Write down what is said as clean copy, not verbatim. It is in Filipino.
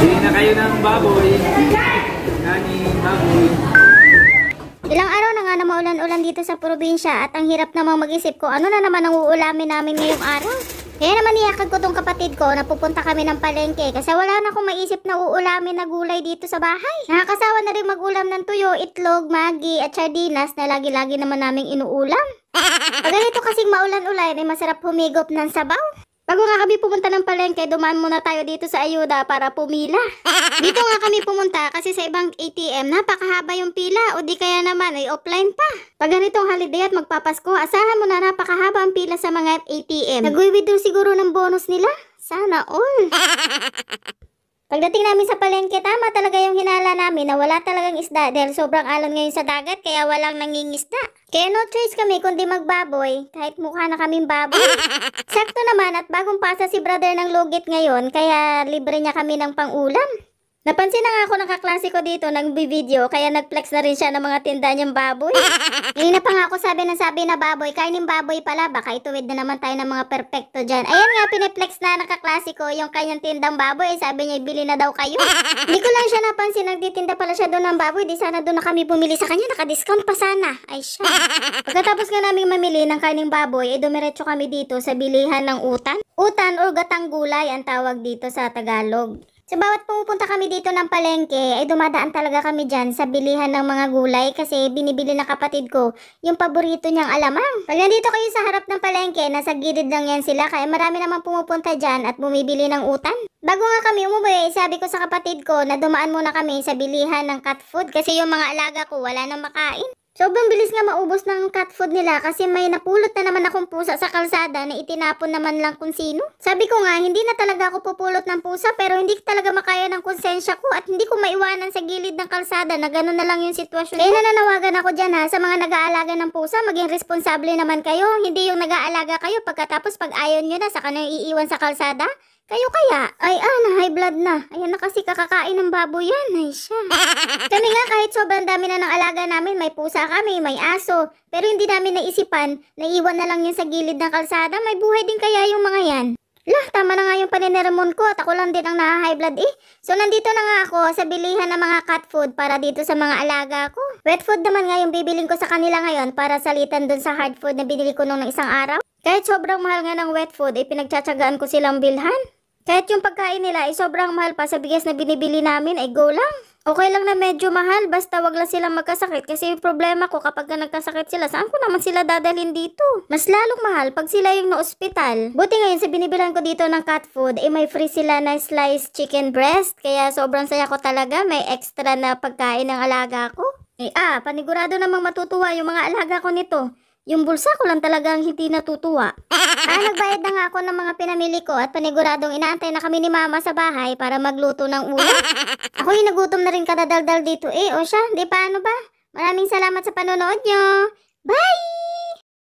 Bili na kayo ng baboy. Kanin, baboy. Ilang araw na nga na maulan-ulan dito sa probinsya at ang hirap namang mag-isip ko ano na naman ang uulamin namin ngayong araw. Kaya naman iyakag ko tong kapatid ko na pupunta kami ng palengke kasi wala na akong maisip na uulamin na gulay dito sa bahay. Nakakasawa na rin mag-ulam ng tuyo, itlog, magi at sardinas na lagi-lagi naman naming inuulam. Pag ganito kasing maulan-ulan ay masarap humigop ng sabaw. Bago nga kami pumunta ng palengke, dumaan muna tayo dito sa ayuda para pumila. Dito nga kami pumunta kasi sa ibang ATM, napakahaba yung pila o di kaya naman ay offline pa. Pag ganitong holiday at magpapasko, asahan mo na napakahaba ang pila sa mga ATM. Nag-withdraw siguro ng bonus nila? Sana all. Pagdating namin sa palengke, tama talaga yung hinala namin na wala talagang isda dahil sobrang alon ngayon sa dagat kaya walang nangingisda. Kaya no choice kami kundi magbaboy kahit mukha na kaming baboy. Sakto naman at bagong pasa si brother ng lugit ngayon kaya libre niya kami ng pang-ulam. Napansin na nga ako ng kaklase ko dito nag-video kaya nag-flex na rin siya ng mga tinda niyang baboy. Ngayon na pa nga ako sabi na baboy, kainin baboy pala, baka ituwid na naman tayo ng mga perpekto dyan. Ayan nga, piniplex na ng kaklase ko yung kanyang tindang baboy, sabi niya bili na daw kayo. Hindi ko lang siya napansin, nagtitinda pala siya doon ng baboy, di sana doon na kami bumili sa kanya, naka-discount pa sana. Ay siya. Pagkatapos nga namin mamili ng kaning baboy, dumiretso kami dito sa bilihan ng utan. Utan o gatang gulay ang tawag dito sa Tagalog. Sa bawat pumupunta kami dito ng palengke, ay dumadaan talaga kami dyan sa bilihan ng mga gulay kasi binibili ng kapatid ko yung paborito niyang alamang. Pag nandito kayo sa harap ng palengke, nasa gilid lang yan sila kaya marami naman pumupunta dyan at bumibili ng utan. Bago nga kami umuwi, sabi ko sa kapatid ko na dumaan muna kami sa bilihan ng cat food kasi yung mga alaga ko wala nang makain. Sobrang bilis nga maubos ng cat food nila kasi may napulot na naman akong pusa sa kalsada na itinapon naman lang kung sino. Sabi ko nga, hindi na talaga ako pupulot ng pusa pero hindi talaga makaya ng konsensya ko at hindi ko maiwanan sa gilid ng kalsada na gano'n na lang yung sitwasyon. Kaya nananawagan ako dyan ha, sa mga nag-aalaga ng pusa, maging responsable naman kayo. Hindi yung nag-aalaga kayo pagkatapos pag ayaw nyo na saka nyo iiwan sa kalsada. Kayo kaya? Ay na high blood na. Ayan na kasi kakakain ng baboy yan. Ay siya. Kami nga kahit sobrang dami na ng alaga namin, may pusa kami, may aso. Pero hindi namin naisipan, naiwan na lang yun sa gilid ng kalsada. May buhay din kaya yung mga yan. Lah, tama na nga yung panineremon ko at ako lang din ang naha-high blood eh. So nandito na nga ako sa bilihan ng mga cat food para dito sa mga alaga ko. Wet food naman nga yung bibiling ko sa kanila ngayon para salitan dun sa hard food na binili ko nung isang araw. Kahit sobrang mahal nga ng wet food, ay pinagtsatsagaan ko silang bilhan. Kahit yung pagkain nila ay sobrang mahal pa sa bigas na binibili namin ay go lang. Okay lang na medyo mahal basta wag lang silang magkasakit kasi yung problema ko kapag nagkasakit sila saan ko naman sila dadalhin dito. Mas lalong mahal pag sila yung na-ospital. Buti ngayon sa binibilan ko dito ng cat food ay may free sila na sliced chicken breast kaya sobrang saya ko talaga may extra na pagkain ng alaga ko. Panigurado namang matutuwa yung mga alaga ko nito. Yung bulsa ko lang talagang hindi natutuwa. Nagbayad na nga ako ng mga pinamili ko at paniguradong inaantay na kami ni mama sa bahay para magluto ng ulam. Ako'y nagutom na rin kadadaldal dito O siya, di paano ba? Maraming salamat sa panonood nyo. Bye!